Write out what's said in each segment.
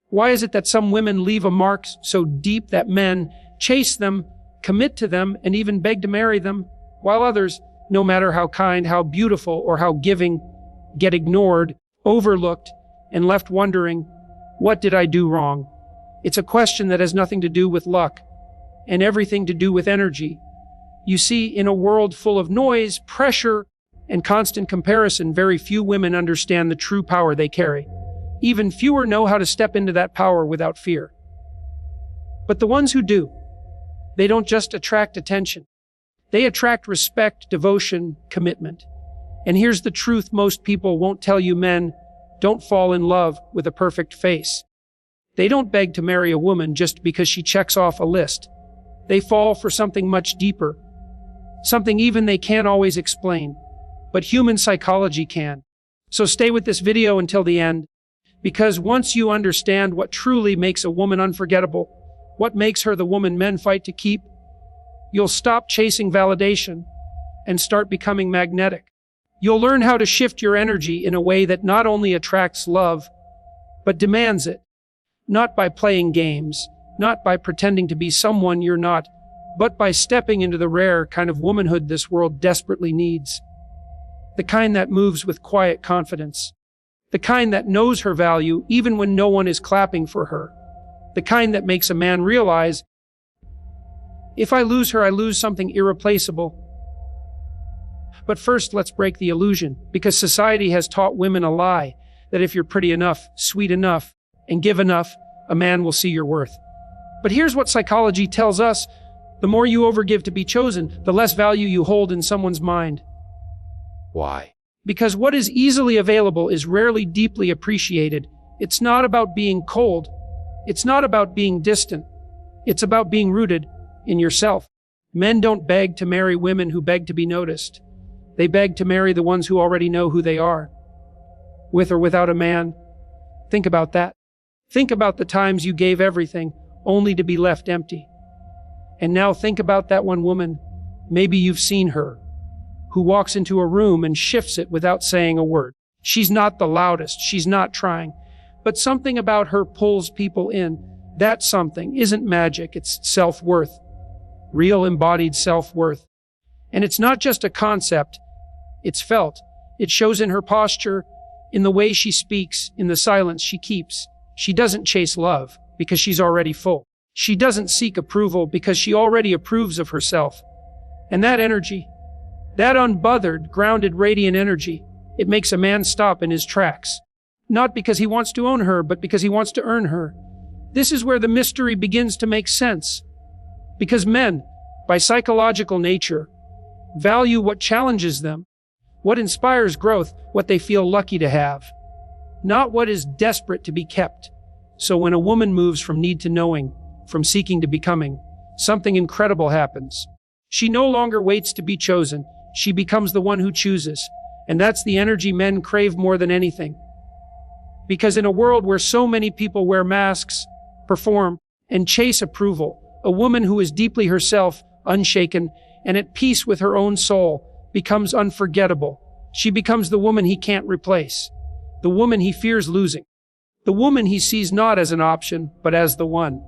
Why is it that some women leave a mark so deep that men chase them, commit to them, and even beg to marry them, while others, no matter how kind, how beautiful, or how giving, get ignored, overlooked, and left wondering, what did I do wrong? It's a question that has nothing to do with luck and everything to do with energy. You see, in a world full of noise, pressure, and constant comparison, very few women understand the true power they carry. Even fewer know how to step into that power without fear. But the ones who do, they don't just attract attention. They attract respect, devotion, commitment. And here's the truth most people won't tell you: men don't fall in love with a perfect face. They don't beg to marry a woman just because she checks off a list. They fall for something much deeper, something even they can't always explain, but human psychology can. So stay with this video until the end, because once you understand what truly makes a woman unforgettable, what makes her the woman men fight to keep, you'll stop chasing validation and start becoming magnetic. You'll learn how to shift your energy in a way that not only attracts love, but demands it. Not by playing games, not by pretending to be someone you're not, but by stepping into the rare kind of womanhood this world desperately needs. The kind that moves with quiet confidence. The kind that knows her value even when no one is clapping for her. The kind that makes a man realize, if I lose her, I lose something irreplaceable. But first, let's break the illusion, because society has taught women a lie, that if you're pretty enough, sweet enough, and give enough, a man will see your worth. But here's what psychology tells us: the more you overgive to be chosen, the less value you hold in someone's mind. Why? Because what is easily available is rarely deeply appreciated. It's not about being cold. It's not about being distant. It's about being rooted in yourself. Men don't beg to marry women who beg to be noticed. They beg to marry the ones who already know who they are. With or without a man. Think about that. Think about the times you gave everything, only to be left empty. And now think about that one woman, maybe you've seen her, who walks into a room and shifts it without saying a word. She's not the loudest, she's not trying, but something about her pulls people in. That something isn't magic, it's self-worth. Real embodied self-worth. And it's not just a concept, it's felt. It shows in her posture, in the way she speaks, in the silence she keeps. She doesn't chase love because she's already full. She doesn't seek approval because she already approves of herself. And that energy, that unbothered, grounded, radiant energy, it makes a man stop in his tracks. Not because he wants to own her, but because he wants to earn her. This is where the mystery begins to make sense. Because men, by psychological nature, value what challenges them, what inspires growth, what they feel lucky to have, not what is desperate to be kept. So when a woman moves from need to knowing, from seeking to becoming, something incredible happens. She no longer waits to be chosen. She becomes the one who chooses. And that's the energy men crave more than anything. Because in a world where so many people wear masks, perform, and chase approval, a woman who is deeply herself, unshaken, and at peace with her own soul, becomes unforgettable. She becomes the woman he can't replace. The woman he fears losing. The woman he sees not as an option, but as the one.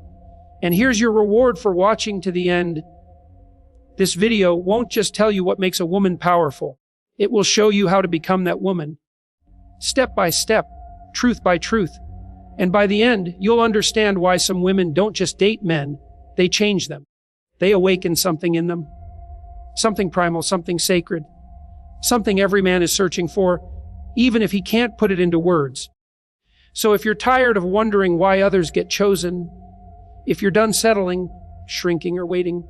And here's your reward for watching to the end. This video won't just tell you what makes a woman powerful. It will show you how to become that woman. Step by step, truth by truth. And by the end, you'll understand why some women don't just date men, they change them. They awaken something in them. Something primal, something sacred. Something every man is searching for, even if he can't put it into words. So if you're tired of wondering why others get chosen, if you're done settling, shrinking, or waiting,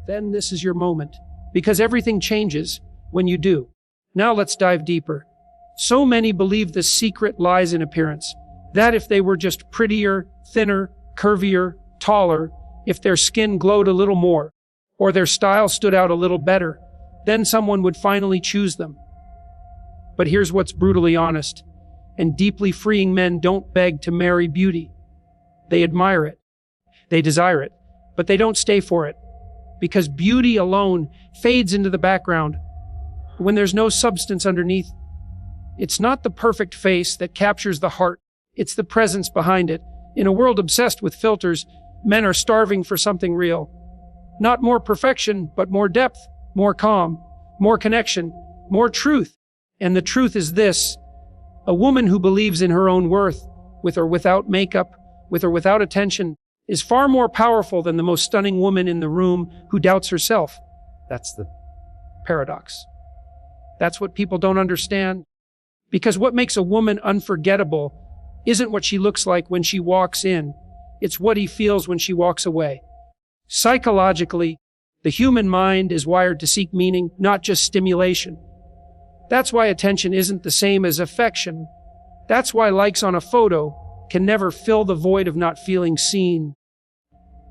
then this is your moment. Because everything changes when you do. Now let's dive deeper. So many believe the secret lies in appearance. That if they were just prettier, thinner, curvier, taller, if their skin glowed a little more, or their style stood out a little better, then someone would finally choose them. But here's what's brutally honest and deeply freeing: men don't beg to marry beauty. They admire it. They desire it, but they don't stay for it. Because beauty alone fades into the background when there's no substance underneath. It's not the perfect face that captures the heart. It's the presence behind it. In a world obsessed with filters, men are starving for something real. Not more perfection, but more depth, more calm, more connection, more truth. And the truth is this: a woman who believes in her own worth, with or without makeup, with or without attention, is far more powerful than the most stunning woman in the room who doubts herself. That's the paradox. That's what people don't understand. Because what makes a woman unforgettable isn't what she looks like when she walks in. It's what he feels when she walks away. Psychologically, the human mind is wired to seek meaning, not just stimulation. That's why attention isn't the same as affection. That's why likes on a photo can never fill the void of not feeling seen.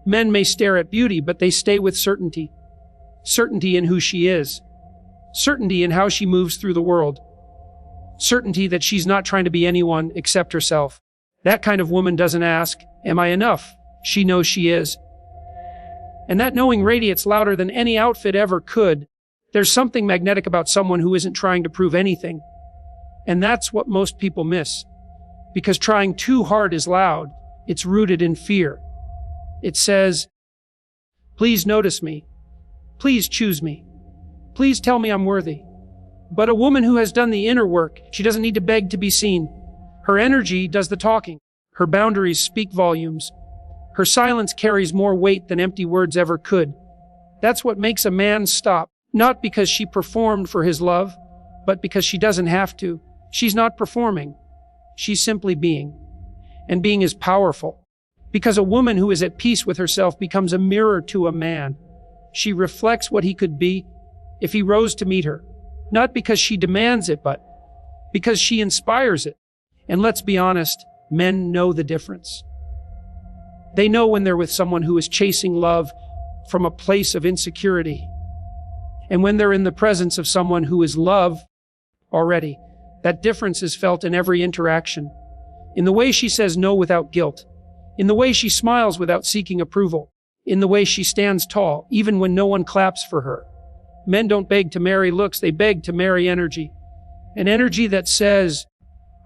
Men may stare at beauty, but they stay with certainty. Certainty in who she is. Certainty in how she moves through the world. Certainty that she's not trying to be anyone except herself. That kind of woman doesn't ask, "Am I enough?" She knows she is. And that knowing radiates louder than any outfit ever could. There's something magnetic about someone who isn't trying to prove anything. And that's what most people miss. Because trying too hard is loud. It's rooted in fear. It says, "Please notice me. Please choose me. Please tell me I'm worthy." But a woman who has done the inner work, she doesn't need to beg to be seen. Her energy does the talking. Her boundaries speak volumes. Her silence carries more weight than empty words ever could. That's what makes a man stop, not because she performed for his love, but because she doesn't have to. She's not performing. She's simply being. And being is powerful. Because a woman who is at peace with herself becomes a mirror to a man. She reflects what he could be if he rose to meet her. Not because she demands it, but because she inspires it. And let's be honest, men know the difference. They know when they're with someone who is chasing love from a place of insecurity. And when they're in the presence of someone who is love already. That difference is felt in every interaction. In the way she says no without guilt. In the way she smiles without seeking approval. In the way she stands tall, even when no one claps for her. Men don't beg to marry looks, they beg to marry energy. An energy that says,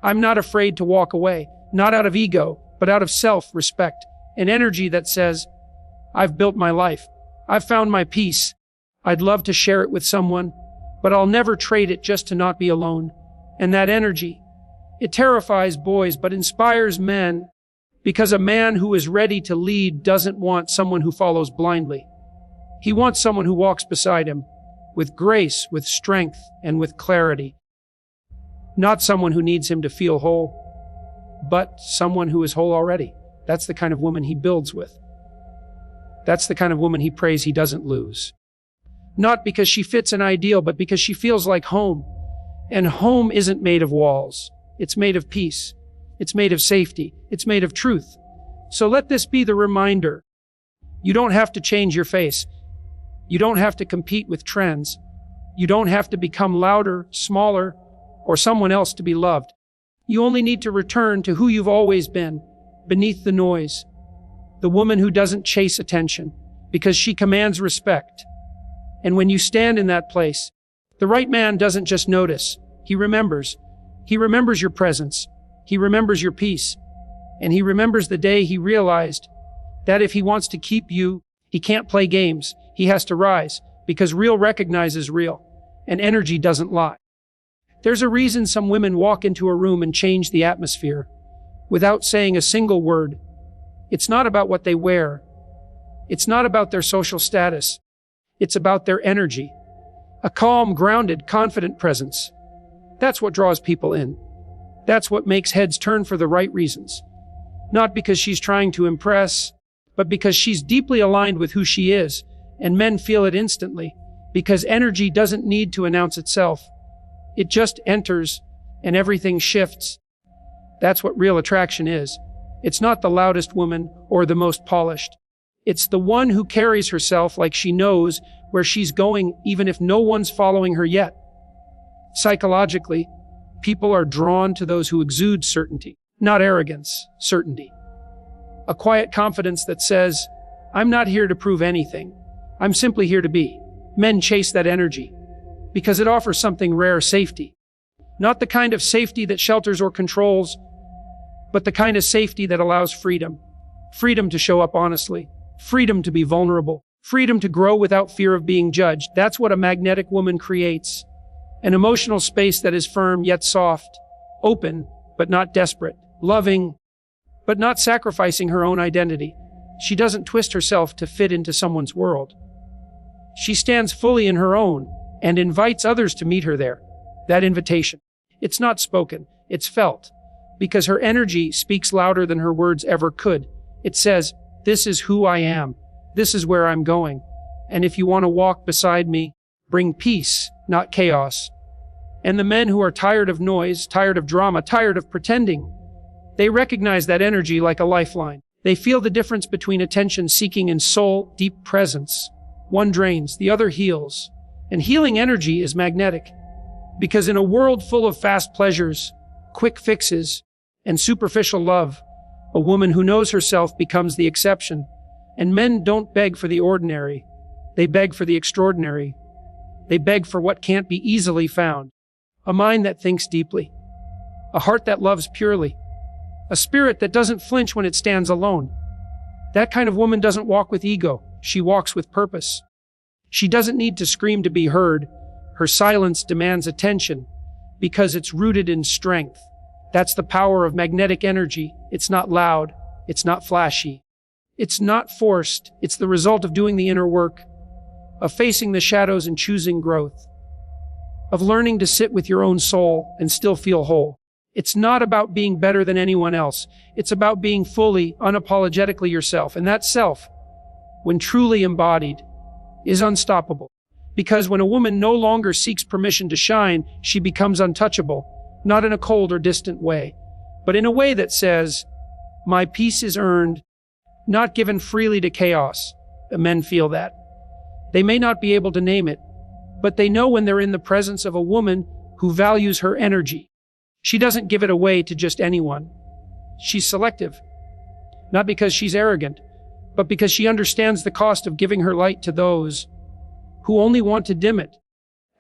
"I'm not afraid to walk away," not out of ego, but out of self-respect. An energy that says, "I've built my life. I've found my peace. I'd love to share it with someone, but I'll never trade it just to not be alone." And that energy, it terrifies boys, but inspires men, because a man who is ready to lead doesn't want someone who follows blindly. He wants someone who walks beside him, with grace, with strength, and with clarity. Not someone who needs him to feel whole, but someone who is whole already. That's the kind of woman he builds with. That's the kind of woman he prays he doesn't lose. Not because she fits an ideal, but because she feels like home. And home isn't made of walls. It's made of peace. It's made of safety. It's made of truth. So let this be the reminder. You don't have to change your face. You don't have to compete with trends. You don't have to become louder, smaller, or someone else to be loved. You only need to return to who you've always been, beneath the noise. The woman who doesn't chase attention, because she commands respect. And when you stand in that place, the right man doesn't just notice. He remembers. He remembers your presence. He remembers your peace. And he remembers the day he realized that if he wants to keep you, he can't play games. He has to rise, because real recognizes real, and energy doesn't lie. There's a reason some women walk into a room and change the atmosphere without saying a single word. It's not about what they wear. It's not about their social status. It's about their energy. A calm, grounded, confident presence. That's what draws people in. That's what makes heads turn for the right reasons. Not because she's trying to impress, but because she's deeply aligned with who she is, and men feel it instantly, because energy doesn't need to announce itself. It just enters, and everything shifts. That's what real attraction is. It's not the loudest woman or the most polished. It's the one who carries herself like she knows where she's going, even if no one's following her yet. Psychologically, people are drawn to those who exude certainty, not arrogance, certainty. A quiet confidence that says, "I'm not here to prove anything. I'm simply here to be." Men chase that energy because it offers something rare: safety. Not the kind of safety that shelters or controls, but the kind of safety that allows freedom. Freedom to show up honestly. Freedom to be vulnerable. Freedom to grow without fear of being judged. That's what a magnetic woman creates. An emotional space that is firm yet soft. Open, but not desperate. Loving, but not sacrificing her own identity. She doesn't twist herself to fit into someone's world. She stands fully in her own and invites others to meet her there. That invitation. It's not spoken, it's felt. Because her energy speaks louder than her words ever could. It says, "This is who I am. This is where I'm going. And if you want to walk beside me, bring peace, not chaos." And the men who are tired of noise, tired of drama, tired of pretending, they recognize that energy like a lifeline. They feel the difference between attention seeking and soul deep presence. One drains, the other heals. And healing energy is magnetic. Because in a world full of fast pleasures, quick fixes, and superficial love, a woman who knows herself becomes the exception. And men don't beg for the ordinary. They beg for the extraordinary. They beg for what can't be easily found. A mind that thinks deeply. A heart that loves purely. A spirit that doesn't flinch when it stands alone. That kind of woman doesn't walk with ego. She walks with purpose. She doesn't need to scream to be heard. Her silence demands attention because it's rooted in strength. That's the power of magnetic energy. It's not loud. It's not flashy. It's not forced. It's the result of doing the inner work, of facing the shadows and choosing growth, of learning to sit with your own soul and still feel whole. It's not about being better than anyone else. It's about being fully, unapologetically yourself. And that self, when truly embodied, is unstoppable. Because when a woman no longer seeks permission to shine, she becomes untouchable, not in a cold or distant way, but in a way that says, "My peace is earned, not given freely to chaos." Men feel that. They may not be able to name it, but they know when they're in the presence of a woman who values her energy. She doesn't give it away to just anyone. She's selective. Not because she's arrogant, but because she understands the cost of giving her light to those who only want to dim it.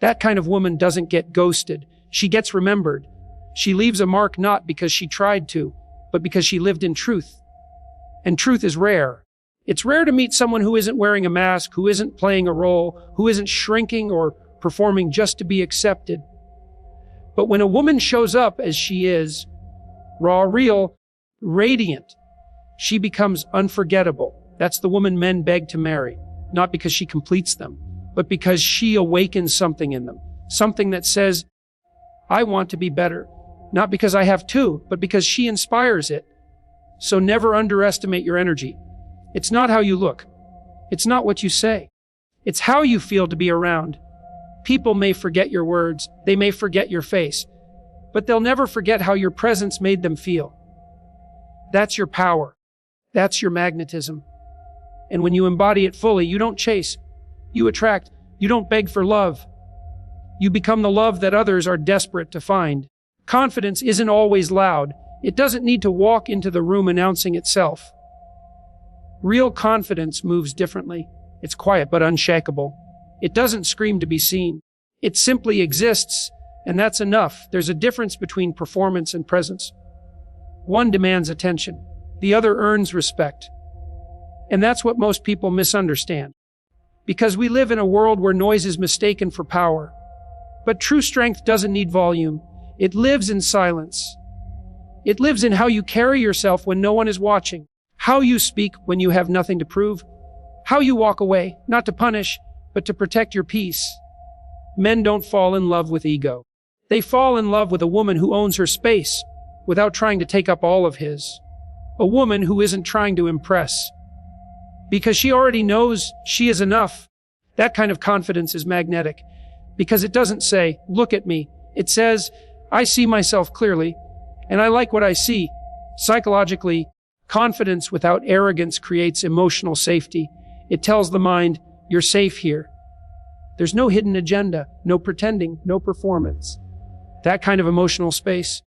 That kind of woman doesn't get ghosted. She gets remembered. She leaves a mark not because she tried to, but because she lived in truth. And truth is rare. It's rare to meet someone who isn't wearing a mask, who isn't playing a role, who isn't shrinking or performing just to be accepted. But when a woman shows up as she is, raw, real, radiant, she becomes unforgettable. That's the woman men beg to marry, not because she completes them, but because she awakens something in them, something that says, "I want to be better," not because I have to, but because she inspires it. So never underestimate your energy. It's not how you look. It's not what you say. It's how you feel to be around. People may forget your words, they may forget your face, but they'll never forget how your presence made them feel. That's your power. That's your magnetism. And when you embody it fully, you don't chase, you attract. You don't beg for love. You become the love that others are desperate to find. Confidence isn't always loud. It doesn't need to walk into the room announcing itself. Real confidence moves differently. It's quiet but unshakable. It doesn't scream to be seen. It simply exists, and that's enough. There's a difference between performance and presence. One demands attention. The other earns respect. And that's what most people misunderstand. Because we live in a world where noise is mistaken for power. But true strength doesn't need volume. It lives in silence. It lives in how you carry yourself when no one is watching, how you speak when you have nothing to prove, how you walk away, not to punish, but to protect your peace. Men don't fall in love with ego. They fall in love with a woman who owns her space without trying to take up all of his. A woman who isn't trying to impress. Because she already knows she is enough. That kind of confidence is magnetic. Because it doesn't say, "Look at me." It says, "I see myself clearly, and I like what I see." Psychologically, confidence without arrogance creates emotional safety. It tells the mind, "You're safe here." There's no hidden agenda, no pretending, no performance. That kind of emotional space,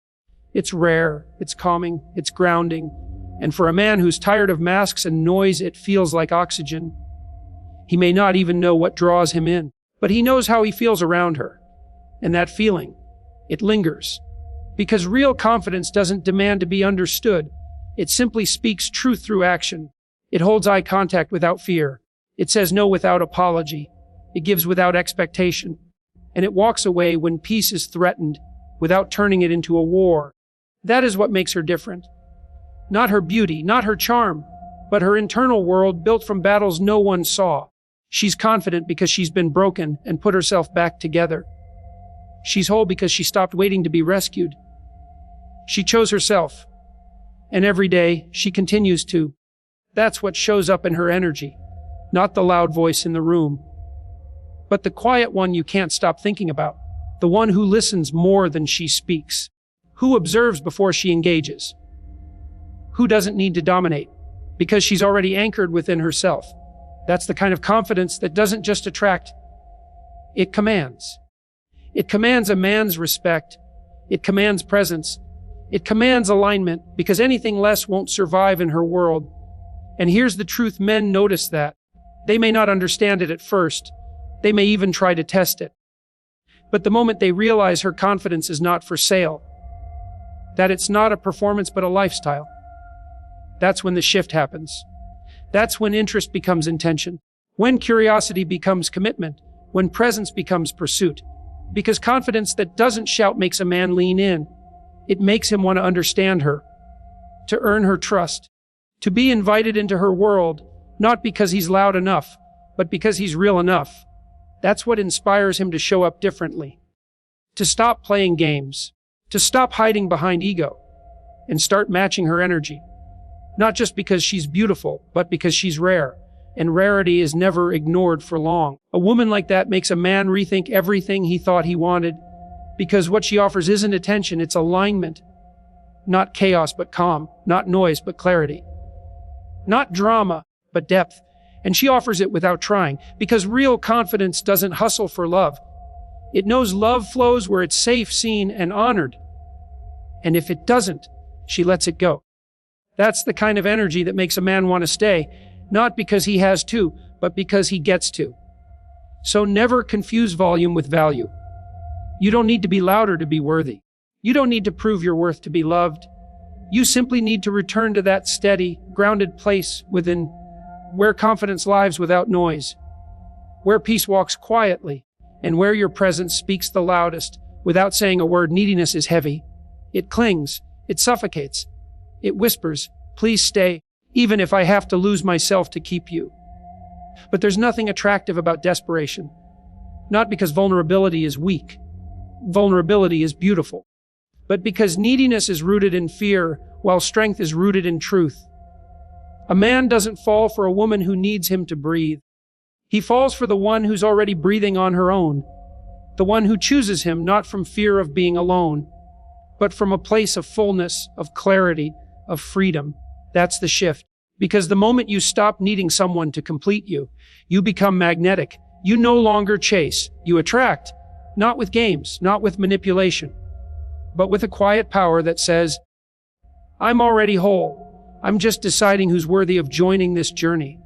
it's rare, it's calming, it's grounding. And for a man who's tired of masks and noise, it feels like oxygen. He may not even know what draws him in, but he knows how he feels around her. And that feeling, it lingers. Because real confidence doesn't demand to be understood. It simply speaks truth through action. It holds eye contact without fear. It says no without apology. It gives without expectation. And it walks away when peace is threatened without turning it into a war. That is what makes her different. Not her beauty, not her charm, but her internal world built from battles no one saw. She's confident because she's been broken and put herself back together. She's whole because she stopped waiting to be rescued. She chose herself. And every day, she continues to. That's what shows up in her energy. Not the loud voice in the room, but the quiet one you can't stop thinking about. The one who listens more than she speaks. Who observes before she engages. Who doesn't need to dominate, because she's already anchored within herself. That's the kind of confidence that doesn't just attract, it commands. It commands a man's respect. It commands presence. It commands alignment, because anything less won't survive in her world. And here's the truth: men notice that. They may not understand it at first. They may even try to test it. But the moment they realize her confidence is not for sale, that it's not a performance but a lifestyle, that's when the shift happens. That's when interest becomes intention. When curiosity becomes commitment. When presence becomes pursuit. Because confidence that doesn't shout makes a man lean in. It makes him want to understand her, to earn her trust, to be invited into her world, not because he's loud enough, but because he's real enough. That's what inspires him to show up differently, to stop playing games, to stop hiding behind ego, and start matching her energy. Not just because she's beautiful, but because she's rare, and rarity is never ignored for long. A woman like that makes a man rethink everything he thought he wanted, because what she offers isn't attention, it's alignment. Not chaos, but calm. Not noise, but clarity. Not drama, but depth. And she offers it without trying, because real confidence doesn't hustle for love. It knows love flows where it's safe, seen, and honored. And if it doesn't, she lets it go. That's the kind of energy that makes a man want to stay, not because he has to, but because he gets to. So never confuse volume with value. You don't need to be louder to be worthy. You don't need to prove your worth to be loved. You simply need to return to that steady, grounded place within, where confidence lives without noise, where peace walks quietly, and where your presence speaks the loudest without saying a word. Neediness is heavy. It clings. It suffocates. It whispers, "Please stay, even if I have to lose myself to keep you." But there's nothing attractive about desperation. Not because vulnerability is weak. Vulnerability is beautiful. But because neediness is rooted in fear, while strength is rooted in truth. A man doesn't fall for a woman who needs him to breathe. He falls for the one who's already breathing on her own. The one who chooses him not from fear of being alone, but from a place of fullness, of clarity, of freedom. That's the shift. Because the moment you stop needing someone to complete you, you become magnetic. You no longer chase, you attract. Not with games, not with manipulation, but with a quiet power that says, "I'm already whole. I'm just deciding who's worthy of joining this journey."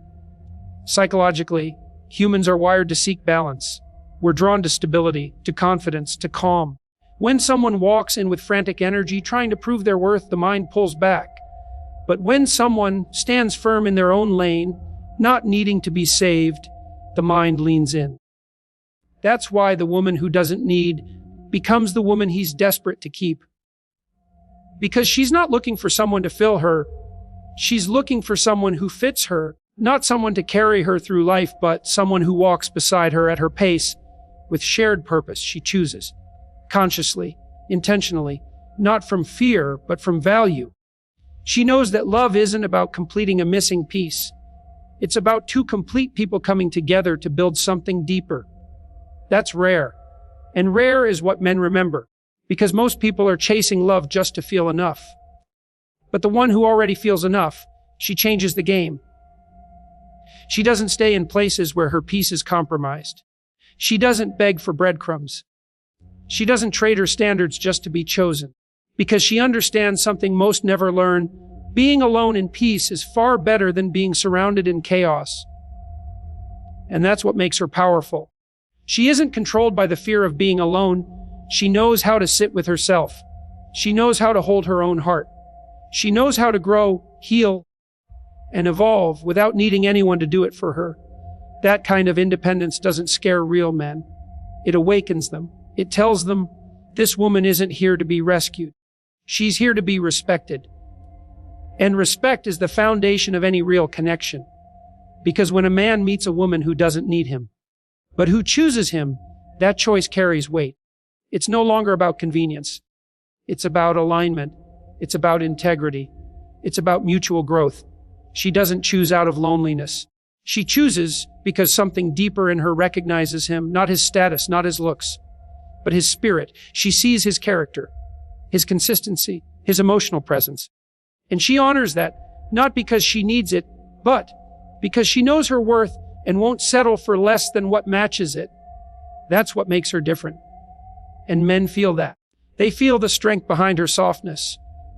Psychologically, humans are wired to seek balance. We're drawn to stability, to confidence, to calm. When someone walks in with frantic energy, trying to prove their worth, the mind pulls back. But when someone stands firm in their own lane, not needing to be saved, the mind leans in. That's why the woman who doesn't need becomes the woman he's desperate to keep. Because she's not looking for someone to fill her. She's looking for someone who fits her, not someone to carry her through life, but someone who walks beside her at her pace with shared purpose she chooses, consciously, intentionally, not from fear, but from value. She knows that love isn't about completing a missing piece. It's about two complete people coming together to build something deeper. That's rare. And rare is what men remember, because most people are chasing love just to feel enough. But the one who already feels enough, she changes the game. She doesn't stay in places where her peace is compromised. She doesn't beg for breadcrumbs. She doesn't trade her standards just to be chosen, because she understands something most never learn. Being alone in peace is far better than being surrounded in chaos. And that's what makes her powerful. She isn't controlled by the fear of being alone. She knows how to sit with herself. She knows how to hold her own heart. She knows how to grow, heal, and evolve without needing anyone to do it for her. That kind of independence doesn't scare real men. It awakens them. It tells them, this woman isn't here to be rescued. She's here to be respected. And respect is the foundation of any real connection. Because when a man meets a woman who doesn't need him, but who chooses him, that choice carries weight. It's no longer about convenience. It's about alignment. It's about integrity. It's about mutual growth. She doesn't choose out of loneliness. She chooses because something deeper in her recognizes him, not his status, not his looks, but his spirit. She sees his character, his consistency, his emotional presence. And she honors that, not because she needs it, but because she knows her worth and won't settle for less than what matches it. That's what makes her different. And men feel that. They feel the strength behind her softness,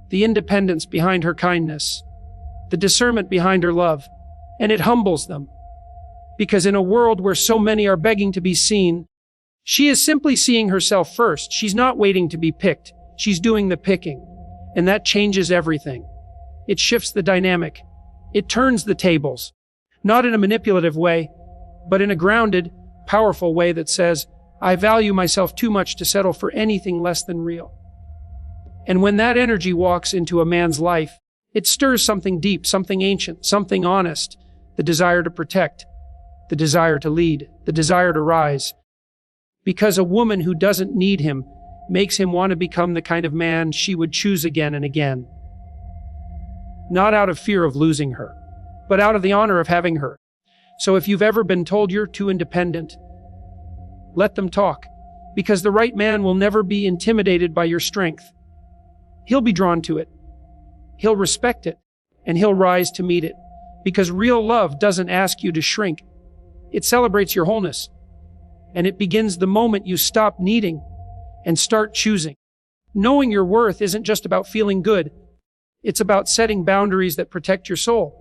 the independence behind her kindness, the discernment behind her love, and it humbles them. Because in a world where so many are begging to be seen, she is simply seeing herself first. She's not waiting to be picked. She's doing the picking. And that changes everything. It shifts the dynamic. It turns the tables. Not in a manipulative way, but in a grounded, powerful way that says, I value myself too much to settle for anything less than real. And when that energy walks into a man's life, it stirs something deep, something ancient, something honest, the desire to protect, the desire to lead, the desire to rise. Because a woman who doesn't need him makes him want to become the kind of man she would choose again and again. Not out of fear of losing her, but out of the honor of having her. So if you've ever been told you're too independent, let them talk, because the right man will never be intimidated by your strength. He'll be drawn to it. He'll respect it, and he'll rise to meet it, because real love doesn't ask you to shrink. It celebrates your wholeness, and it begins the moment you stop needing and start choosing. Knowing your worth isn't just about feeling good. It's about setting boundaries that protect your soul.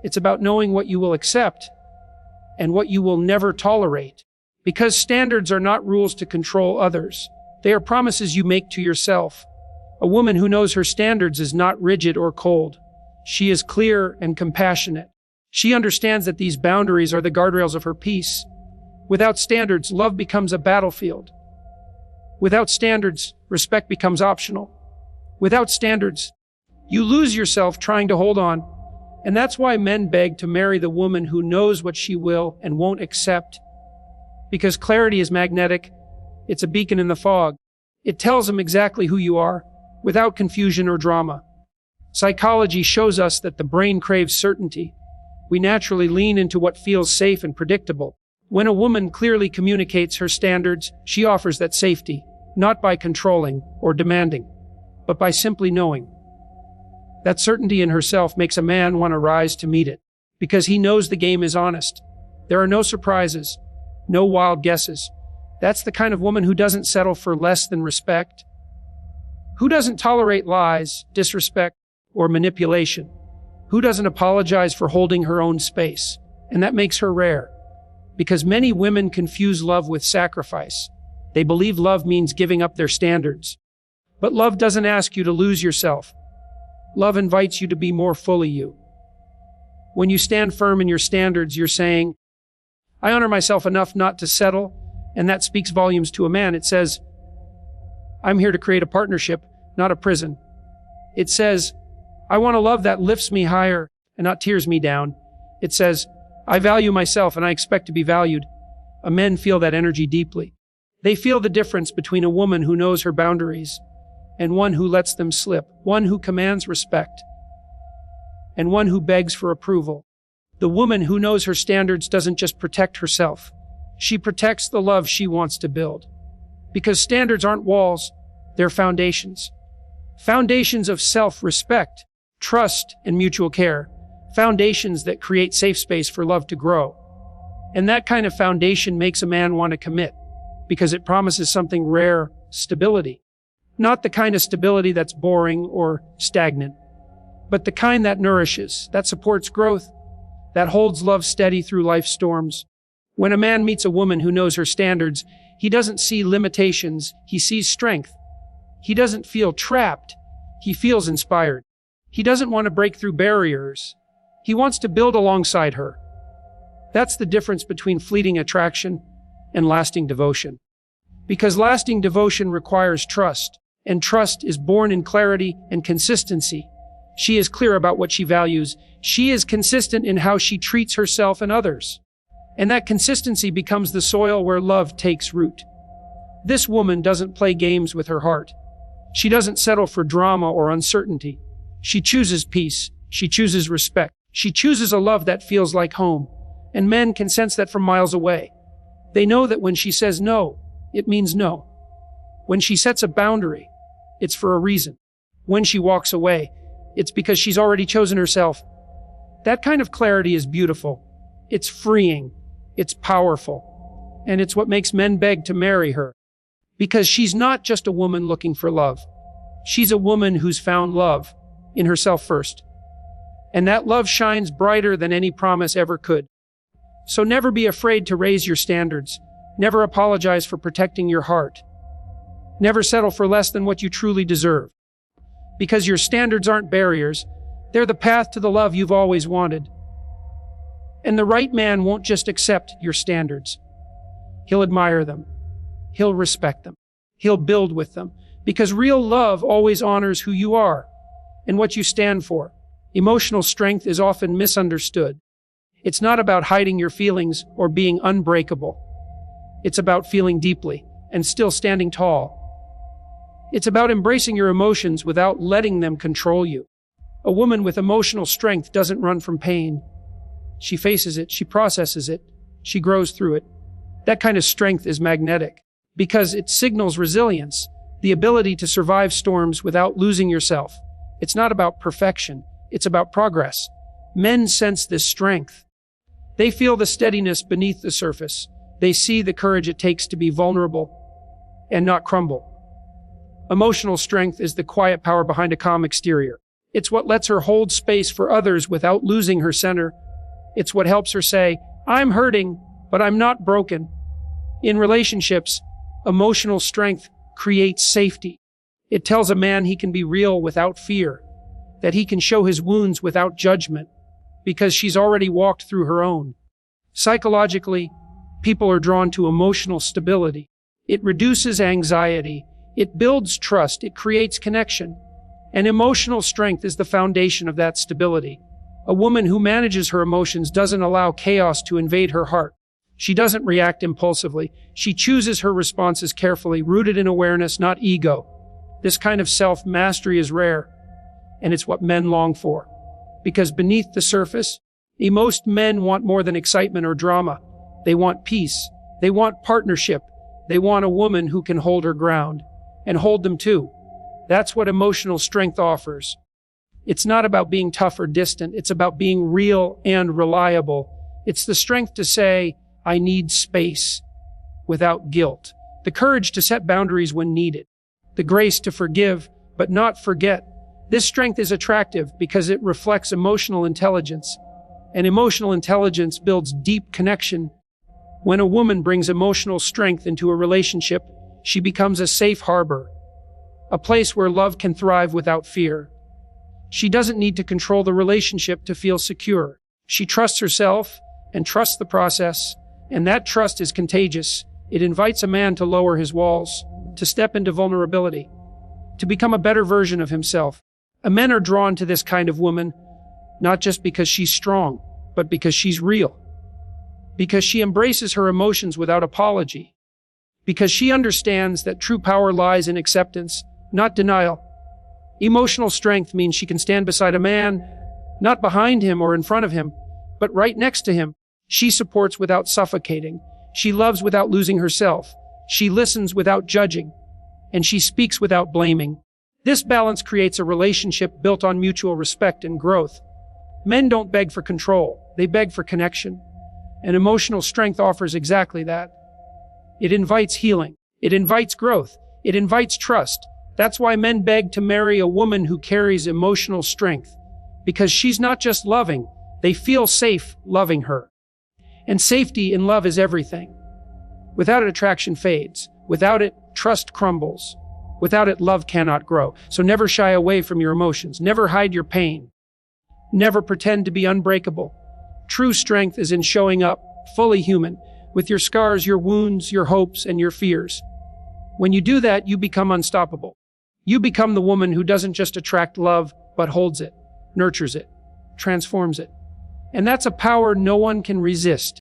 It's about knowing what you will accept and what you will never tolerate. Because standards are not rules to control others. They are promises you make to yourself. A woman who knows her standards is not rigid or cold. She is clear and compassionate. She understands that these boundaries are the guardrails of her peace. Without standards, love becomes a battlefield. Without standards, respect becomes optional. Without standards, you lose yourself trying to hold on. And that's why men beg to marry the woman who knows what she will and won't accept. Because clarity is magnetic. It's a beacon in the fog. It tells them exactly who you are, without confusion or drama. Psychology shows us that the brain craves certainty. We naturally lean into what feels safe and predictable. When a woman clearly communicates her standards, she offers that safety, not by controlling or demanding, but by simply knowing. That certainty in herself makes a man want to rise to meet it, because he knows the game is honest. There are no surprises, no wild guesses. That's the kind of woman who doesn't settle for less than respect, who doesn't tolerate lies, disrespect, or manipulation, who doesn't apologize for holding her own space. And that makes her rare, because many women confuse love with sacrifice. They believe love means giving up their standards. But love doesn't ask you to lose yourself. Love invites you to be more fully you. When you stand firm in your standards, you're saying, I honor myself enough not to settle, and that speaks volumes to a man. It says, I'm here to create a partnership, not a prison. It says, I want a love that lifts me higher and not tears me down. It says, I value myself and I expect to be valued. Men feel that energy deeply. They feel the difference between a woman who knows her boundaries and one who lets them slip, one who commands respect, and one who begs for approval. The woman who knows her standards doesn't just protect herself. She protects the love she wants to build. Because standards aren't walls, they're foundations. Foundations of self-respect, trust, and mutual care. Foundations that create safe space for love to grow. And that kind of foundation makes a man want to commit, because it promises something rare, stability. Not the kind of stability that's boring or stagnant, but the kind that nourishes, that supports growth, that holds love steady through life's storms. When a man meets a woman who knows her standards, he doesn't see limitations, he sees strength. He doesn't feel trapped. He feels inspired. He doesn't want to break through barriers. He wants to build alongside her. That's the difference between fleeting attraction and lasting devotion. Because lasting devotion requires trust, and trust is born in clarity and consistency. She is clear about what she values. She is consistent in how she treats herself and others. And that consistency becomes the soil where love takes root. This woman doesn't play games with her heart. She doesn't settle for drama or uncertainty. She chooses peace. She chooses respect. She chooses a love that feels like home. And men can sense that from miles away. They know that when she says no, it means no. When she sets a boundary, it's for a reason. When she walks away, it's because she's already chosen herself. That kind of clarity is beautiful. It's freeing. It's powerful. And it's what makes men beg to marry her. Because she's not just a woman looking for love. She's a woman who's found love in herself first. And that love shines brighter than any promise ever could. So never be afraid to raise your standards. Never apologize for protecting your heart. Never settle for less than what you truly deserve. Because your standards aren't barriers. They're the path to the love you've always wanted. And the right man won't just accept your standards. He'll admire them. He'll respect them. He'll build with them. Because real love always honors who you are and what you stand for. Emotional strength is often misunderstood. It's not about hiding your feelings or being unbreakable. It's about feeling deeply and still standing tall. It's about embracing your emotions without letting them control you. A woman with emotional strength doesn't run from pain. She faces it, she processes it, she grows through it. That kind of strength is magnetic because it signals resilience, the ability to survive storms without losing yourself. It's not about perfection, it's about progress. Men sense this strength. They feel the steadiness beneath the surface. They see the courage it takes to be vulnerable and not crumble. Emotional strength is the quiet power behind a calm exterior. It's what lets her hold space for others without losing her center. It's what helps her say, "I'm hurting, but I'm not broken." In relationships, emotional strength creates safety. It tells a man he can be real without fear, that he can show his wounds without judgment, because she's already walked through her own. Psychologically, people are drawn to emotional stability. It reduces anxiety. It builds trust. It creates connection. And emotional strength is the foundation of that stability. A woman who manages her emotions doesn't allow chaos to invade her heart. She doesn't react impulsively. She chooses her responses carefully, rooted in awareness, not ego. This kind of self-mastery is rare, and it's what men long for. Because beneath the surface, most men want more than excitement or drama. They want peace. They want partnership. They want a woman who can hold her ground, and hold them too. That's what emotional strength offers. It's not about being tough or distant. It's about being real and reliable. It's the strength to say, "I need space," without guilt. The courage to set boundaries when needed. The grace to forgive, but not forget. This strength is attractive because it reflects emotional intelligence. And emotional intelligence builds deep connection. When a woman brings emotional strength into a relationship, she becomes a safe harbor, a place where love can thrive without fear. She doesn't need to control the relationship to feel secure. She trusts herself and trusts the process, and that trust is contagious. It invites a man to lower his walls, to step into vulnerability, to become a better version of himself. Men are drawn to this kind of woman, not just because she's strong, but because she's real. Because she embraces her emotions without apology. Because she understands that true power lies in acceptance, not denial. Emotional strength means she can stand beside a man, not behind him or in front of him, but right next to him. She supports without suffocating. She loves without losing herself. She listens without judging. And she speaks without blaming. This balance creates a relationship built on mutual respect and growth. Men don't beg for control. They beg for connection. And emotional strength offers exactly that. It invites healing. It invites growth. It invites trust. That's why men beg to marry a woman who carries emotional strength. Because she's not just loving, they feel safe loving her. And safety in love is everything. Without it, attraction fades. Without it, trust crumbles. Without it, love cannot grow. So never shy away from your emotions. Never hide your pain. Never pretend to be unbreakable. True strength is in showing up, fully human, with your scars, your wounds, your hopes, and your fears. When you do that, you become unstoppable. You become the woman who doesn't just attract love, but holds it, nurtures it, transforms it. And that's a power no one can resist.